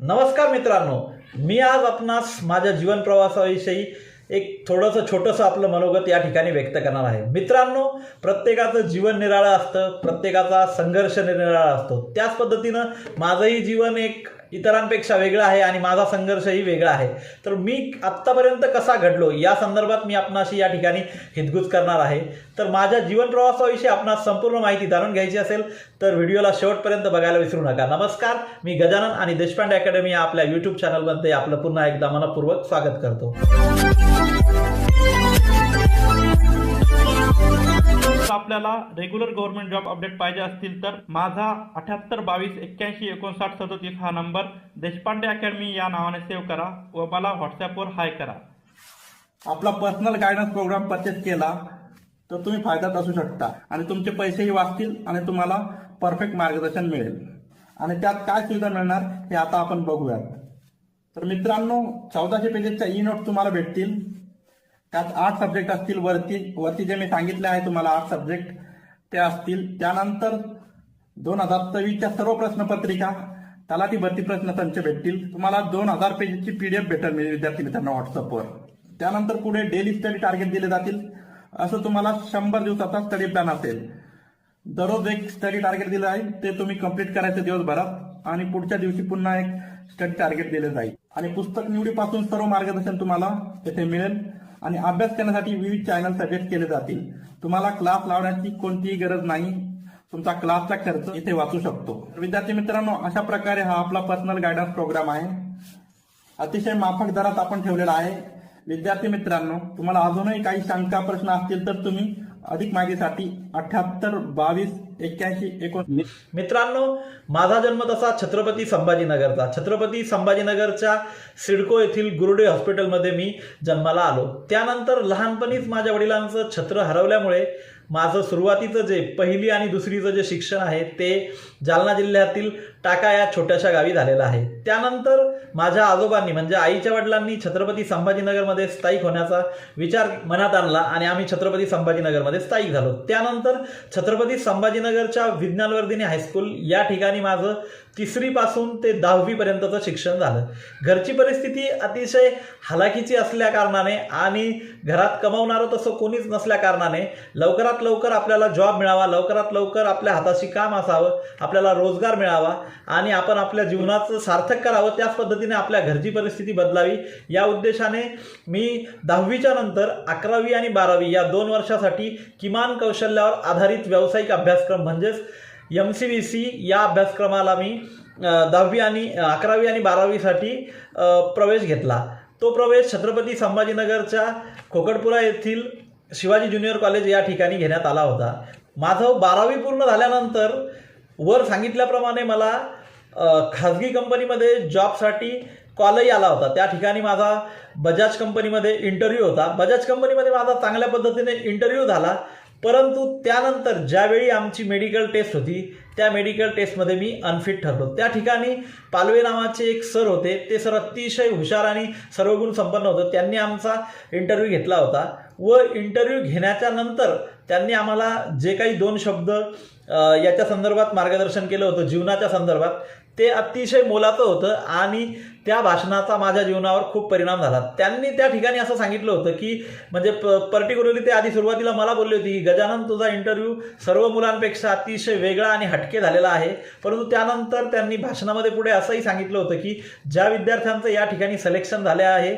नमस्कार मित्रांनो, मी आज आपणास माझ्या जीवन प्रवासाविषयी एक थोडंसं छोटंसं आपलं मनोगत या ठिकाणी व्यक्त करणार आहे। मित्रांनो, प्रत्येकाचं जीवन निराळं असतं, प्रत्येकाचा संघर्ष निराळा असतो। त्याच पद्धतीनं माझंही जीवन एक इतरांपेक्षा वेगळं आहे आणि माझा संघर्षही वेगळा आहे। तर मी आत्तापर्यंत कसा घडलो या संदर्भात मी आपणाशी या ठिकाणी हितगुज करणार आहे। तर माझ्या जीवन प्रवासाविषयी आपणास संपूर्ण माहिती जाणून घ्यायची असेल तर व्हिडिओला शेवटपर्यंत बघायला विसरू नका। नमस्कार, मी गजानन आणि देशपांडे अकॅडमी या आपल्या यूट्यूब चॅनलमध्ये आपलं पुन्हा एकदा मनपूर्वक स्वागत करतो। आपल्याला रेग्युलर गव्हर्नमेंट जॉब अपडेट पाहिजे असतील तर माझा 7822815937 हा नंबर देशपांडे अकॅडमी या नावाने सेव्ह करा व मला व्हॉट्सॲपवर हाय करा। आपला पर्सनल गायडन्स प्रोग्राम परचेस केला तर तुम्ही फायद्यात असू शकता आणि तुमचे पैसेही वाचतील आणि तुम्हाला परफेक्ट मार्गदर्शन मिळेल। आणि त्यात काय सुविधा मिळणार हे आता आपण बघूयात। तर मित्रांनो, 1400 पेजेसच्या ई नोट तुम्हाला भेटतील। त्यात 8 सब्जेक्ट असतील। वरती जे मी सांगितले आहे तुम्हाला 8 सब्जेक्ट ते असतील। त्यानंतर 2024च्या सर्व प्रश्नपत्रिका, तलाठी भरती प्रश्न संच भेटतील। तुम्हाला 2000 पेजेसची PDF भेटेल विद्यार्थी मित्रांनो व्हॉट्सअपवर। त्यानंतर पुढे डेली स्टडी टार्गेट दिले जातील। असं तुम्हाला 100 दिवसाचा स्टडी प्लॅन असेल। दररोज एक स्टडी टार्गेट दिलं आहे, ते तुम्ही कंप्लीट करायचं दिवसभरात आणि पुढच्या दिवशी पुन्हा एक स्टडी टार्गेट दिले जाईल। आणि पुस्तक निवडीपासून सर्व मार्गदर्शन तुम्हाला येथे मिळेल आणि अभ्यास करण्यासाठी विविध चॅनल सजेस्ट केले जातील। तुम्हाला क्लास लावण्याची कोणतीही गरज नाही, तुमचा क्लासचा खर्च इथे वाचू शकतो। विद्यार्थी मित्रांनो, अशा प्रकारे हा आपला पर्सनल गायडन्स प्रोग्राम आहे। अतिशय माफक दरात आपण ठेवलेला आहे। विद्यार्थी मित्रांनो, तुम्हाला अजूनही काही शंका प्रश्न असतील तर तुम्ही अधिक माहितीसाठी 78228159। मित्रांनो, माझा जन्म तसा छत्रपती संभाजीनगरचा। छत्रपती संभाजीनगरच्या सिडको येथील गुरुडे हॉस्पिटलमध्ये मी जन्माला आलो। त्यानंतर लहानपणीच माझ्या वडिलांचं छत्र हरवल्यामुळे माझं सुरुवातीचं जे पहिली आणि दुसरीचं जे शिक्षण आहे ते जालना जिल्ह्यातील टाका या छोट्याशा गावी झालेलं आहे। त्यानंतर माझ्या आजोबांनी म्हणजे आईच्या वडिलांनी छत्रपती संभाजीनगरमध्ये स्थायिक होण्याचा विचार मनात आणला आणि आम्ही छत्रपती संभाजीनगरमध्ये स्थायिक झालो। त्यानंतर छत्रपती संभाजीनगरच्या विज्ञानवर्धिनी हायस्कूल या ठिकाणी माझं 3री पासून ते 10वी पर्यंतचं शिक्षण झालं। घरची परिस्थिती अतिशय हलाखीची असल्या कारणाने आणि घरात कमावणारं तसं कोणीच नसल्या कारणाने लवकरात लवकर आपल्याला जॉब मिळावा, लवकरात लवकर आपल्या हाताशी काम असावं, आपल्याला रोजगार मिळावा आणि आपण आपल्या जीवनाचं सार्थक करावं, त्याच पद्धतीने आपल्या घरची परिस्थिती बदलावी या उद्देशाने मी 10वीच्या नंतर 11वी आणि 12वी या 2 वर्षासाठी किमान कौशल्यावर आधारित व्यावसायिक अभ्यासक्रम म्हणजेच MCVC या अभ्यासक्रमाला मी 11वी आणि 12वीसाठी प्रवेश घेतला। तो प्रवेश छत्रपती संभाजीनगरच्या खोकडपुरा येथील शिवाजी ज्युनियर कॉलेज या ठिकाणी घेण्यात आला होता। माझं 12वी पूर्ण झाल्यानंतर वर सांगितल्याप्रमाणे मला खाजगी कंपनीमध्ये जॉबसाठी कॉलही आला होता। त्या ठिकाणी माझा बजाज कंपनीमध्ये इंटरव्ह्यू होता। बजाज कंपनीमध्ये माझा चांगल्या पद्धतीने इंटरव्ह्यू झाला, परंतु त्यानंतर ज्यावेळी आमची मेडिकल टेस्ट होती त्या मेडिकल टेस्टमध्ये मी अनफिट ठरलो। त्या ठिकाणी पालवे नावाचे एक सर होते। ते सर अतिशय हुशार आणि सर्वगुण संपन्न होतं। त्यांनी आमचा इंटरव्ह्यू घेतला होता व इंटरव्ह्यू घेण्याच्या नंतर त्यांनी आम्हाला जे काही 2 शब्द याच्या संदर्भात मार्गदर्शन केलं होतं जीवनाच्या संदर्भात, ते अतिशय मोलाचं होतं आणि त्या भाषणाचा माझ्या जीवनावर खूप परिणाम झाला। त्यांनी त्या ठिकाणी असं सांगितलं होतं की म्हणजे पर्टिक्युलरली ते आधी सुरुवातीला मला बोलले होते की गजानन, तुझा इंटरव्ह्यू सर्व मुलांपेक्षा अतिशय वेगळा आणि हटके झालेला आहे। परंतु त्यानंतर त्यांनी भाषणामध्ये पुढे असंही सांगितलं होतं की ज्या विद्यार्थ्यांचं या ठिकाणी सिलेक्शन झाले आहे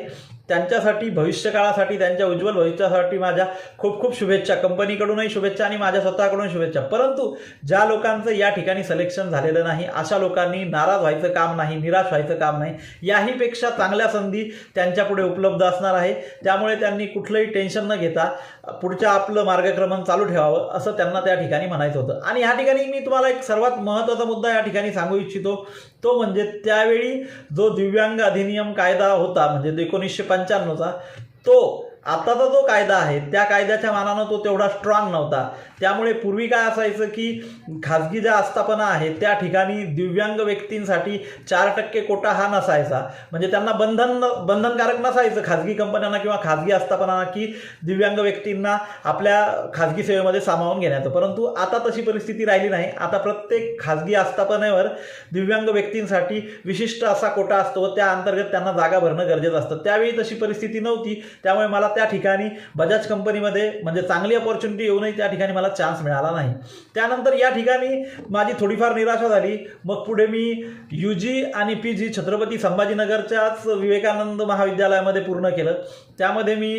त्यांच्यासाठी भविष्यकाळासाठी, त्यांच्या उज्ज्वल भविष्यासाठी माझ्या खूप खूप शुभेच्छा। कंपनीकडूनही शुभेच्छा आणि माझ्या स्वतःकडून शुभेच्छा। परंतु ज्या लोकांचं या ठिकाणी सिलेक्शन झालेलं नाही अशा लोकांनी नाराज व्हायचं काम नाही, निराश व्हायचं काम नाही। याहीपेक्षा चांगल्या संधी त्यांच्यापुढे उपलब्ध असणार आहे। त्यामुळे त्यांनी कुठलंही टेन्शन न घेता पुढच्या आपलं मार्गक्रमण चालू ठेवावं असं त्यांना त्या ठिकाणी म्हणायचं होतं। आणि या ठिकाणी मी तुम्हाला एक सर्वात महत्त्वाचा मुद्दा या ठिकाणी सांगू इच्छितो, तो म्हणजे त्यावेळी जो दिव्यांग अधिनियम कायदा होता म्हणजे 1995चा, तो आताचा जो कायदा आहे त्या कायद्याच्या मानानं तो तेवढा स्ट्रॉंग नव्हता. त्यामुळे पूर्वी काय असायचं की खाजगी ज्या आस्थापना आहेत त्या ठिकाणी दिव्यांग व्यक्तींसाठी 4% कोटा हा नसायचा. म्हणजे त्यांना बंधनकारक नसायचं खाजगी कंपन्यांना किंवा खाजगी आस्थापनांना की दिव्यांग व्यक्तींना आपल्या खाजगी सेवेमध्ये सामावून घेण्याचं. परंतु आता तशी परिस्थिती राहिली नाही. आता प्रत्येक खाजगी आस्थापनेवर दिव्यांग व्यक्तींसाठी विशिष्ट असा कोटा असतो व त्या अंतर्गत त्यांना जागा भरणं गरजेचं असतं. त्यावेळी तशी परिस्थिती नव्हती. त्यामुळे मला त्या ठिकाणी बजाज कंपनीमध्ये म्हणजे चांगली अपॉर्च्युनिटी येऊनही त्या ठिकाणी मला चान्स मिळाला नाही. त्यानंतर या ठिकाणी माझी थोडीफार निराशा झाली. मग पुढे मी UG आणि PG छत्रपती संभाजीनगरच्याच विवेकानंद महाविद्यालयामध्ये पूर्ण केलं. त्यामध्ये मी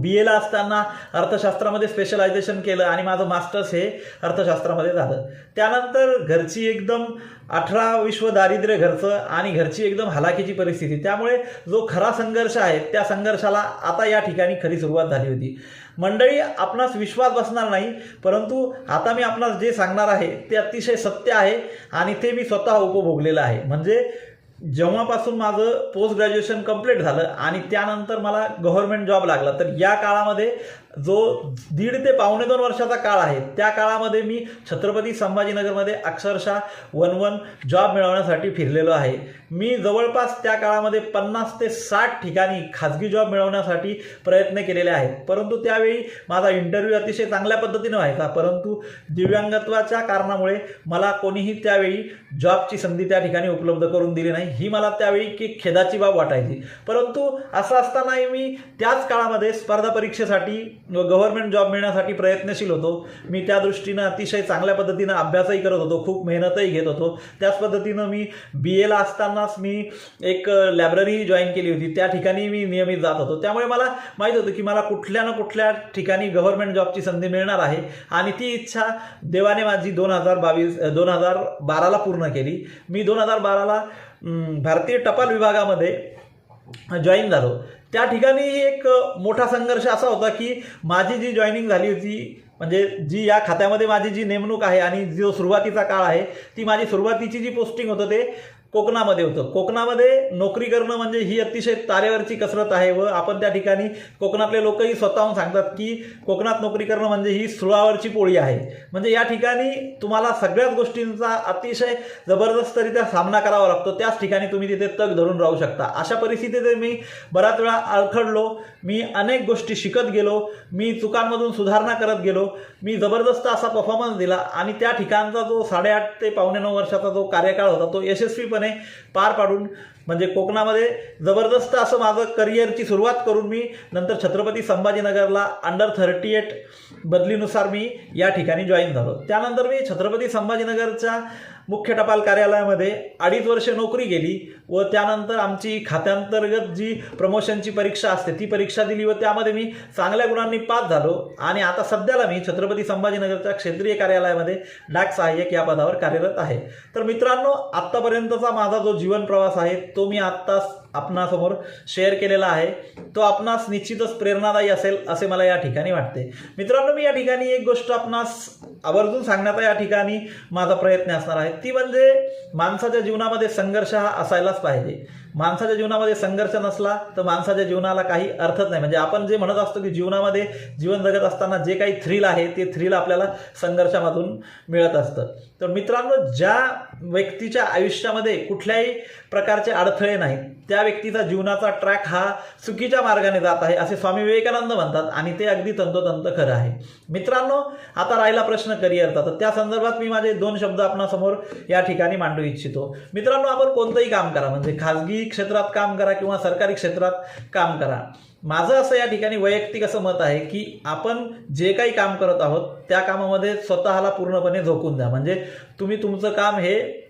BA ला असताना अर्थशास्त्रामध्ये स्पेशलायझेशन केलं आणि माझं मास्टर्स हे अर्थशास्त्रामध्ये झालं. त्यानंतर घरची एकदम 18 दारिद्र्य घरचं आणि घरची एकदम हलाखीची परिस्थिती. त्यामुळे जो खरा संघर्ष आहे त्या संघर्षाला आता या ठिकाणी खरी सुरुवात झाली होती. मंडळी, आपणास विश्वास बसणार नाही, परंतु आता मी आपणास जे सांगणार आहे ते अतिशय सत्य आहे आणि ते मी स्वतः उपभोगलेलं आहे. म्हणजे जेव्हापासून माझं पोस्ट ग्रॅज्युएशन कंप्लीट झालं आणि त्यानंतर मला गव्हर्नमेंट जॉब लागला, तर या काळामध्ये जो 1.5 ते 2.25 वर्षाचा काळ आहे त्या काळामध्ये मी छत्रपती संभाजीनगरमध्ये अक्षरशः 1 जॉब मिळवण्यासाठी फिरलेलो आहे. मी जवळपास त्या काळामध्ये 50 ते 60 ठिकाणी खाजगी जॉब मिळवण्यासाठी प्रयत्न केलेले आहेत. परंतु त्यावेळी माझा इंटरव्ह्यू अतिशय चांगल्या पद्धतीने व्हायचा, परंतु दिव्यांगत्वाच्या कारणामुळे मला कोणीही त्यावेळी जॉबची संधी त्या ठिकाणी उपलब्ध करून दिली नाही. ही मला त्यावेळी की खेदाची बाब वाटायची. परंतु असं असतानाही मी त्याच काळामध्ये स्पर्धा परीक्षेसाठी व गव्हर्नमेंट जॉब मिळण्यासाठी प्रयत्नशील होतो. मी त्या दृष्टीनं अतिशय चांगल्या पद्धतीनं अभ्यासही करत होतो, खूप मेहनतही घेत होतो. त्याच पद्धतीनं मी BA ला असतानाच मी एक लायब्ररी जॉईन केली होती. त्या ठिकाणी मी नियमित जात होतो. त्यामुळे मला माहीत होतं की मला कुठल्या ना कुठल्या ठिकाणी गव्हर्नमेंट जॉबची संधी मिळणार आहे आणि ती इच्छा देवाने माझी 2012ला पूर्ण केली. मी 2012ला भारतीय टपाल विभागामध्ये जॉईन झालो. त्या ठिकाणी एक मोठा संघर्ष असा होता की माझी जी जॉईनिंग झाली होती, म्हणजे जी या खात्यामध्ये माझी जी नेमणूक आहे आणि जो सुरुवातीचा काळ आहे, ती माझी सुरुवातीची जी पोस्टिंग होतं ते कोकणामध्ये होतं. कोकणामध्ये नोकरी करणं म्हणजे ही अतिशय तारेवरची कसरत आहे व आपण त्या ठिकाणी कोकणातले लोकही स्वतःहून सांगतात की कोकणात नोकरी करणं म्हणजे ही सुळावरची पोळी आहे. म्हणजे या ठिकाणी तुम्हाला सगळ्याच गोष्टींचा अतिशय जबरदस्तरित्या सामना करावा लागतो. त्याच ठिकाणी तुम्ही तिथे तग धरून राहू शकता. अशा परिस्थितीत मी बराच वेळा अडखडलो. मी अनेक गोष्टी शिकत गेलो. मी चुकांमधून सुधारणा करत गेलो. मी जबरदस्त असा परफॉर्मन्स दिला आणि त्या ठिकाणचा जो 8.5 ते 9.25 वर्षाचा जो कार्यकाळ होता तो यशस्वीपणे पार पाडून म्हणजे कोकणामध्ये जबरदस्त असं माझं करिअरची सुरुवात करून मी नंतर छत्रपती संभाजीनगरला अंडर 38 बदलीनुसार मी या ठिकाणी जॉईन झालो. त्यानंतर मी छत्रपती संभाजीनगरच्या मुख्य टपाल कार्यालयामध्ये 2.5 वर्ष नोकरी केली व त्यानंतर आमची खात्यांतर्गत जी प्रमोशनची परीक्षा असते ती परीक्षा दिली व त्यामध्ये मी चांगल्या गुणांनी पास झालो आणि आता सध्याला मी छत्रपती संभाजीनगरच्या क्षेत्रीय कार्यालयामध्ये डाक सहाय्यक या पदावर कार्यरत आहे. तर मित्रांनो, आत्तापर्यंतचा माझा जो जीवन प्रवास आहे तो मी आत्ता आपणासमोर शेअर केलेला आहे. तो आपणास निश्चितच प्रेरणादायी असेल असे मला या ठिकाणी वाटते. मित्रांनो, मी या ठिकाणी एक गोष्ट आपणास आवर्जून सांगण्याचा या ठिकाणी माझा प्रयत्न असणार आहे, ती म्हणजे माणसाच्या जीवनामध्ये संघर्ष हा असायलाच पाहिजे. माणसाच्या जीवनामध्ये संघर्ष नसला तर माणसाच्या जीवनाला काही अर्थच नाही. म्हणजे आपण जे म्हणत असतो की जीवनामध्ये जीवन जगत असताना जे काही थ्रिल आहे ते थ्रिल आपल्याला संघर्षामधून मिळत असतं. तर मित्रांनो, ज्या व्यक्तीच्या आयुष्यामध्ये कुठल्याही प्रकारचे अडथळे नाहीत त्या व्यक्तीचा जीवनाचा ट्रॅक हा चुकीच्या मार्गाने जात आहे असे स्वामी विवेकानंद म्हणतात आणि ते अगदी तंतोतंत खरं आहे. मित्रांनो, आता राहिला प्रश्न करिअरचा, तर त्या संदर्भात मी माझे 2 शब्द आपणासमोर या ठिकाणी मांडू इच्छितो. मित्रांनो, आपण कोणतंही काम करा, म्हणजे खाजगी क्षेत्रात काम करा किंवा सरकारी क्षेत्रात काम करा, माझं असं या ठिकाणी वैयक्तिक असं मत आहे की आपण जे काही काम करत आहोत त्या कामामध्ये स्वतःला पूर्णपणे झोकून द्या. म्हणजे तुम्ही तुमचं काम हे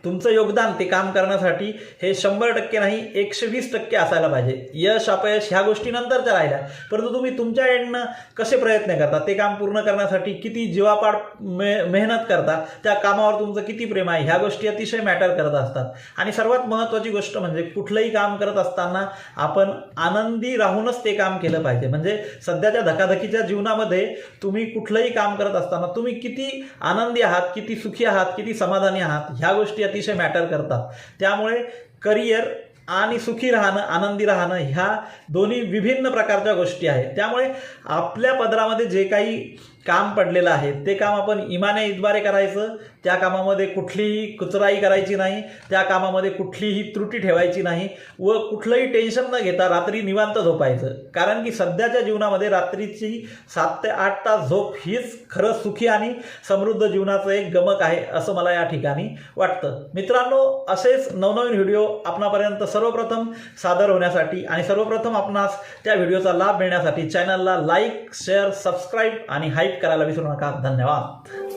तुमचं योगदान ते काम करण्यासाठी हे 100% नाही 120% असायला पाहिजे. यश अपयश ह्या गोष्टी नंतरच्या राहिल्या, परंतु तुम्ही तुमच्या एंडनं कसे प्रयत्न करता, ते काम पूर्ण करण्यासाठी किती जीवापाड मेहनत करता, त्या कामावर तुमचं किती प्रेम आहे, ह्या गोष्टी अतिशय मॅटर करत असतात. आणि सर्वात महत्त्वाची गोष्ट म्हणजे कुठलंही काम करत असताना आपण आनंदी राहूनच ते काम केलं पाहिजे. म्हणजे सध्याच्या धकाधकीच्या जीवनामध्ये तुम्ही कुठलंही काम करत असताना तुम्ही किती आनंदी आहात, किती सुखी आहात, किती समाधानी आहात, ह्या गोष्टी अतिशय मॅटर करतात. त्यामुळे करिअर आणि सुखी राहणं, आनंदी राहणं ह्या दोन्ही विभिन्न प्रकारच्या गोष्टी आहेत. त्यामुळे आपल्या पदरामध्ये जे काही काम पडलेलं आहे ते काम आपण इमाने इतबारे करायचं. त्या कामामध्ये कुठलीही कुचराई करायची नाही, त्या कामामध्ये कुठलीही त्रुटी ठेवायची नाही व कुठलंही टेन्शन न घेता रात्री निवांत झोपायचं. कारण की सध्याच्या जीवनामध्ये रात्रीची 7 ते 8 तास झोप हीच खरं सुखी आणि समृद्ध जीवनाचं एक गमक आहे असं मला या ठिकाणी वाटतं. मित्रांनो, असेच नवनवीन व्हिडिओ आपणापर्यंत सर्वप्रथम सादर होण्यासाठी आणि सर्वप्रथम आपणास त्या व्हिडिओचा लाभ मिळण्यासाठी चॅनलला लाईक, शेअर, सबस्क्राईब आणि हाईप करायला विसरू नका. धन्यवाद.